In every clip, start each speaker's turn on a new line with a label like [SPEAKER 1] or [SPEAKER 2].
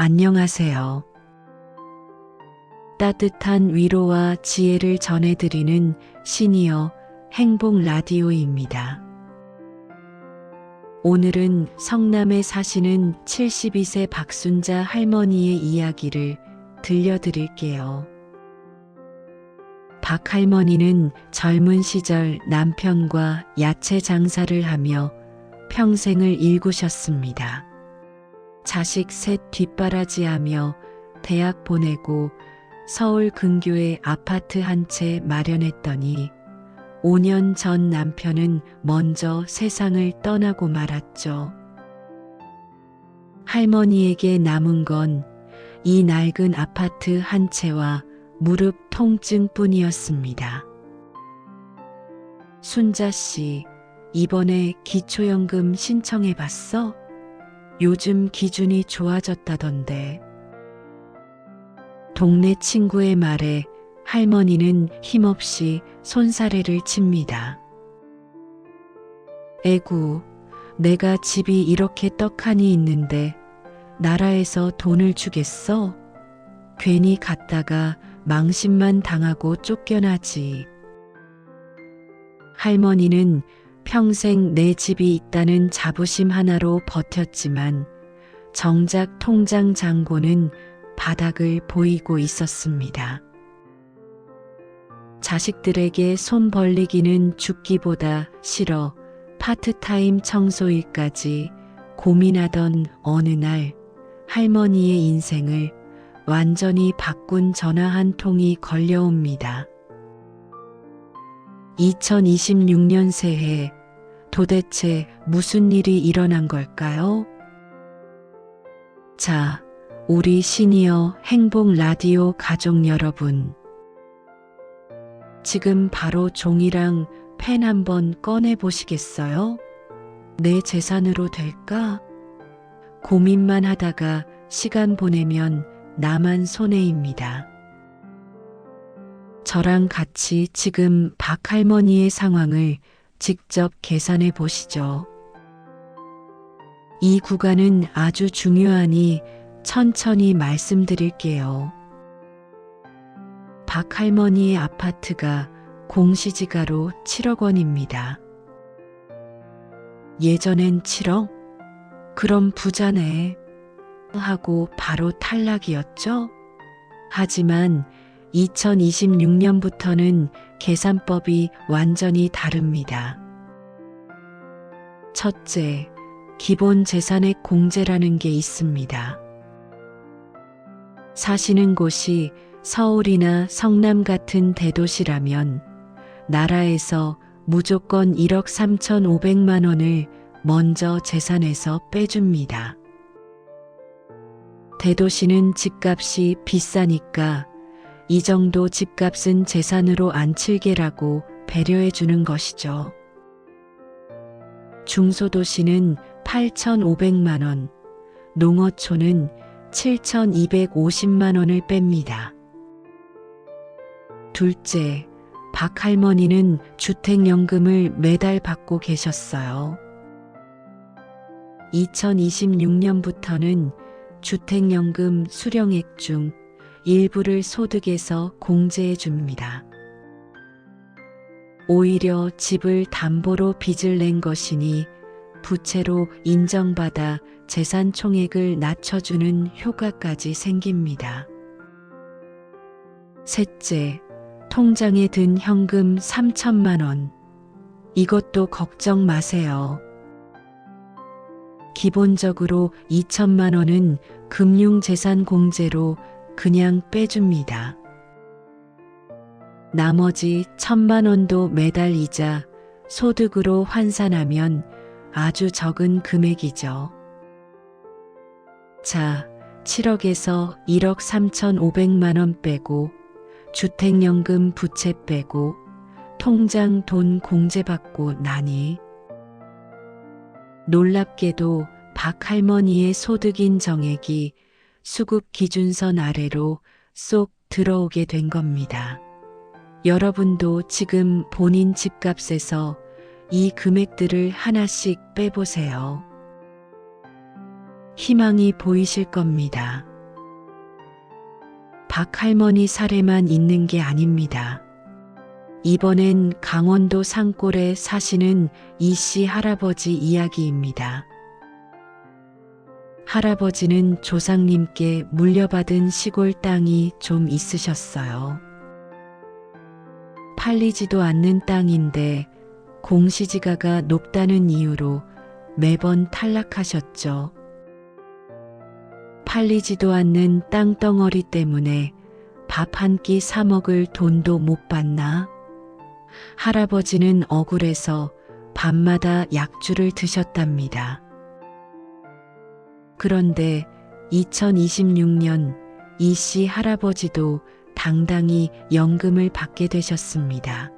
[SPEAKER 1] 안녕하세요. 따뜻한 위로와 지혜를 전해드리는 시니어 행복 라디오입니다. 오늘은 성남에 사시는 72세 박순자 할머니의 이야기를 들려드릴게요. 박 할머니는 젊은 시절 남편과 야채 장사를 하며 평생을 일구셨습니다. 자식 셋 뒷바라지하며 대학 보내고 서울 근교에 아파트 한 채 마련했더니 5년 전 남편은 먼저 세상을 떠나고 말았죠. 할머니에게 남은 건 이 낡은 아파트 한 채와 무릎 통증뿐이었습니다. 순자 씨, 이번에 기초연금 신청해 봤어? 요즘 기준이 좋아졌다던데. 동네 친구의 말에 할머니는 힘없이 손사래를 칩니다. 에구, 내가 집이 이렇게 떡하니 있는데 나라에서 돈을 주겠어? 괜히 갔다가 망신만 당하고 쫓겨나지. 할머니는 평생 내 집이 있다는 자부심 하나로 버텼지만 정작 통장 잔고는 바닥을 보이고 있었습니다. 자식들에게 손 벌리기는 죽기보다 싫어 파트타임 청소일까지 고민하던 어느 날 할머니의 인생을 완전히 바꾼 전화 한 통이 걸려옵니다. 2026년 새해 도대체 무슨 일이 일어난 걸까요? 자, 우리 시니어 행복 라디오 가족 여러분. 지금 바로 종이랑 펜 한번 꺼내 보시겠어요? 내 재산으로 될까? 고민만 하다가 시간 보내면 나만 손해입니다. 저랑 같이 지금 박 할머니의 상황을 직접 계산해 보시죠. 이 구간은 아주 중요하니 천천히 말씀드릴게요. 박 할머니의 아파트가 공시지가로 7억 원입니다. 예전엔 7억? 그럼 부자네. 하고 바로 탈락이었죠? 하지만 2026년부터는 계산법이 완전히 다릅니다. 첫째, 기본 재산액 공제라는 게 있습니다. 사시는 곳이 서울이나 성남 같은 대도시라면 나라에서 무조건 1억 3,500만 원을 먼저 재산에서 빼줍니다. 대도시는 집값이 비싸니까 이 정도 집값은 재산으로 안 칠게라고 배려해 주는 것이죠. 중소도시는 8,500만 원, 농어촌은 7,250만 원을 뺍니다. 둘째, 박 할머니는 주택연금을 매달 받고 계셨어요. 2026년부터는 주택연금 수령액 중 일부를 소득에서 공제해 줍니다. 오히려 집을 담보로 빚을 낸 것이니 부채로 인정받아 재산 총액을 낮춰주는 효과까지 생깁니다. 셋째, 통장에 든 현금 3천만 원. 이것도 걱정 마세요. 기본적으로 2천만 원은 금융재산 공제로 그냥 빼줍니다. 나머지 1,000만 원도 매달 이자, 소득으로 환산하면 아주 적은 금액이죠. 자, 7억에서 1억 3,500만 원 빼고 주택연금 부채 빼고 통장 돈 공제받고 나니 놀랍게도 박 할머니의 소득인 정액이 수급 기준선 아래로 쏙 들어오게 된 겁니다. 여러분도 지금 본인 집값에서 이 금액들을 하나씩 빼보세요. 희망이 보이실 겁니다. 박할머니 사례만 있는 게 아닙니다. 이번엔 강원도 산골에 사시는 이씨 할아버지 이야기입니다. 할아버지는 조상님께 물려받은 시골 땅이 좀 있으셨어요. 팔리지도 않는 땅인데 공시지가가 높다는 이유로 매번 탈락하셨죠. 팔리지도 않는 땅덩어리 때문에 밥 한 끼 사 먹을 돈도 못 받나? 할아버지는 억울해서 밤마다 약주를 드셨답니다. 그런데 2026년 이씨 할아버지도 당당히 연금을 받게 되셨습니다.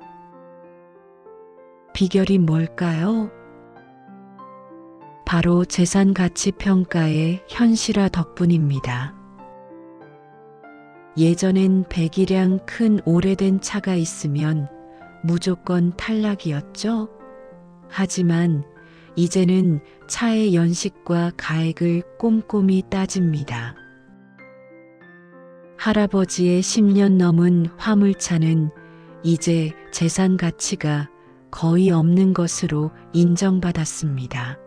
[SPEAKER 1] 비결이 뭘까요? 바로 재산 가치 평가의 현실화 덕분입니다. 예전엔 배기량 큰 오래된 차가 있으면 무조건 탈락이었죠. 하지만 이제는 차의 연식과 가액을 꼼꼼히 따집니다. 할아버지의 10년 넘은 화물차는 이제 재산 가치가 거의 없는 것으로 인정받았습니다.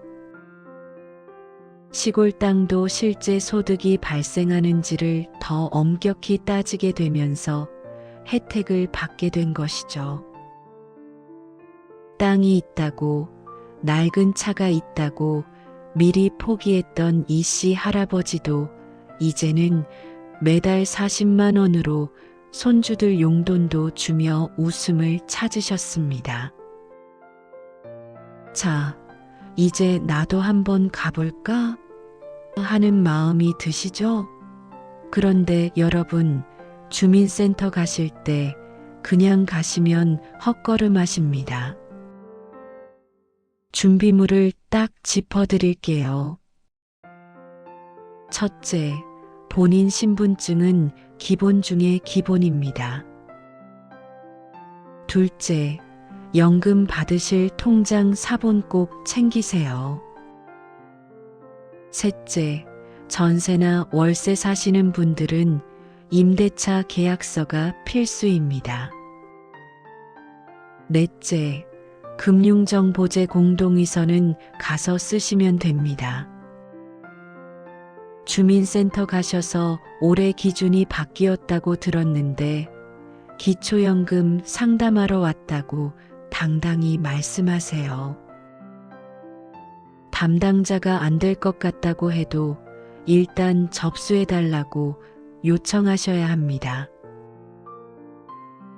[SPEAKER 1] 시골 땅도 실제 소득이 발생하는지를 더 엄격히 따지게 되면서 혜택을 받게 된 것이죠. 땅이 있다고, 낡은 차가 있다고 미리 포기했던 이씨 할아버지도 이제는 매달 40만 원으로 손주들 용돈도 주며 웃음을 찾으셨습니다. 자, 이제 나도 한번 가볼까? 하는 마음이 드시죠? 그런데 여러분, 주민센터 가실 때 그냥 가시면 헛걸음하십니다. 준비물을 딱 짚어드릴게요. 첫째, 본인 신분증은 기본 중에 기본입니다. 둘째, 연금 받으실 통장 사본 꼭 챙기세요. 셋째, 전세나 월세 사시는 분들은 임대차 계약서가 필수입니다. 넷째, 금융정보제 공동의서는 가서 쓰시면 됩니다. 주민센터 가셔서 올해 기준이 바뀌었다고 들었는데 기초연금 상담하러 왔다고 당당히 말씀하세요. 담당자가 안 될 것 같다고 해도 일단 접수해달라고 요청하셔야 합니다.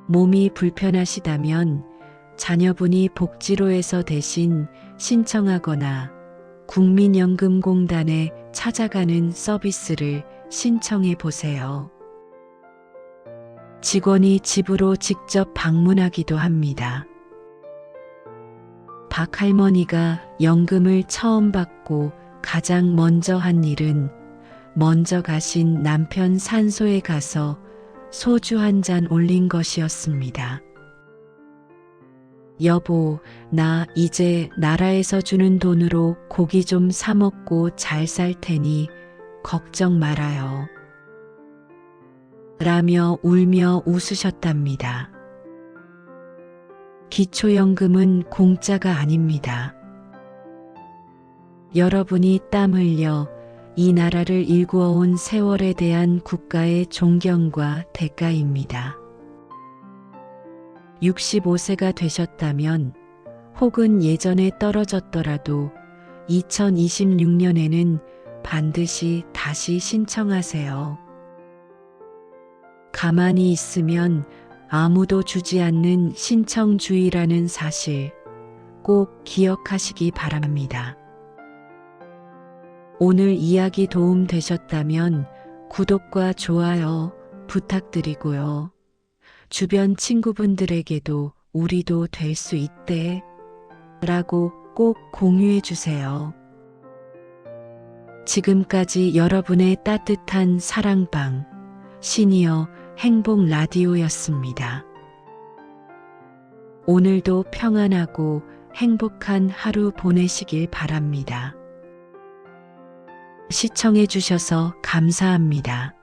[SPEAKER 1] 몸이 불편하시다면 자녀분이 복지로에서 대신 신청하거나 국민연금공단에 찾아가는 서비스를 신청해 보세요. 직원이 집으로 직접 방문하기도 합니다. 박할머니가 연금을 처음 받고 가장 먼저 한 일은 먼저 가신 남편 산소에 가서 소주 한 잔 올린 것이었습니다. 여보, 나 이제 나라에서 주는 돈으로 고기 좀 사 먹고 잘 살 테니 걱정 말아요. 라며 울며 웃으셨답니다. 기초연금은 공짜가 아닙니다. 여러분이 땀 흘려 이 나라를 일구어온 세월에 대한 국가의 존경과 대가입니다. 65세가 되셨다면 혹은 예전에 떨어졌더라도 2026년에는 반드시 다시 신청하세요. 가만히 있으면 아무도 주지 않는 신청주의라는 사실 꼭 기억하시기 바랍니다. 오늘 이야기 도움 되셨다면 구독과 좋아요 부탁드리고요. 주변 친구분들에게도 우리도 될 수 있대 라고 꼭 공유해 주세요. 지금까지 여러분의 따뜻한 사랑방 시니어 행복 라디오였습니다. 오늘도 평안하고 행복한 하루 보내시길 바랍니다. 시청해 주셔서 감사합니다.